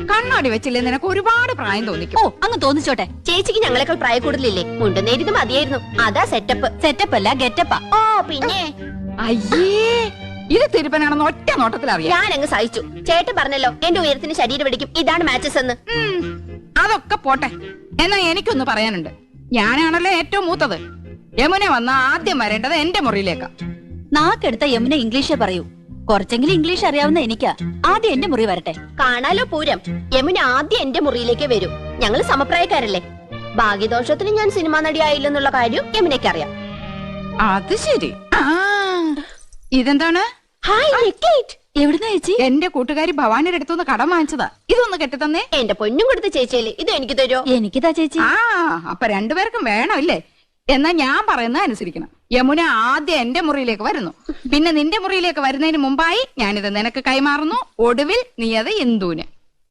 കണ്ണാടി വെച്ചില്ലേ നിനക്ക് ഒരുപാട് പ്രായം തോന്നിക്കും. ഓ അങ്ങ് തോന്നിച്ചോട്ടെ. ചേച്ചിക്ക് ഞങ്ങളെക്കാൾ പ്രായക്കൂടുതലില്ലേ? മുണ്ടുന്നേരിത് മതിയായിരുന്നു. അതാ സെറ്റപ്പ്. സെറ്റപ്പ് അല്ല ഗെറ്റപ്പാ. ഓ പിന്നെ അയ്യേ, ഇത് തിരുപ്പനാണെന്ന് ഒറ്റ നോട്ടത്തിൽ അറിയാം. ഞാൻ അങ്ങ് സഹിച്ചു. ചേട്ടൻ പറഞ്ഞല്ലോ എന്റെ ഉയരത്തിന് ശരീരം പിടിക്കും, ഇതാണ് മാച്ചസ് എന്ന്. അതൊക്കെ പോട്ടെ. എന്നാ എനിക്കൊന്ന് പറയാനുണ്ട്. ഞാനാണല്ലോ ഏറ്റവും മൂത്തത്. യമുന വന്ന ആദ്യം വരേണ്ടത് എന്റെ മുറിയിലേക്കാ. നാക്കെടുത്ത യമുന ഇംഗ്ലീഷേ പറയൂ. കുറച്ചെങ്കിലും ഇംഗ്ലീഷ് അറിയാവുന്ന എനിക്കാ. ആദ്യം എന്റെ മുറി വരട്ടെ. കാണാലോ പൂരം. യമുന ആദ്യം എന്റെ മുറിയിലേക്ക് വരൂ. ഞങ്ങൾ സമപ്രായക്കാരല്ലേ. ഭാഗ്യദോഷത്തിന് ഞാൻ സിനിമാ നടിയായില്ലെന്നുള്ള കാര്യം യമുനയ്ക്ക് അറിയാം. അത് ശരി. ഇതെന്താണ്? എവിടുന്ന ചേച്ചി? എന്റെ കൂട്ടുകാരി ഭവാനിയുടെ അടുത്തുനിന്ന് കടം വാങ്ങിച്ചതാ. ഇതൊന്ന് കെട്ടിത്തന്നേ. എന്റെ പൊന്നും കൊടുത്ത ചേച്ചിയല്ലേ, ഇത് എനിക്ക് തരുമോ? എനിക്കിതാ ചേച്ചി. അപ്പൊ രണ്ടുപേർക്കും വേണം ഇല്ലേ? എന്നാ ഞാൻ പറയുന്നത് അനുസരിക്കണം. യമുന ആദ്യം എന്റെ മുറിയിലേക്ക് വരുന്നു, പിന്നെ നിന്റെ മുറിയിലേക്ക് വരുന്നതിന് മുമ്പായി ഞാനിത് നിനക്ക് കൈമാറുന്നു. ഒടുവിൽ നീ അത് ഇന്ദുവിന്.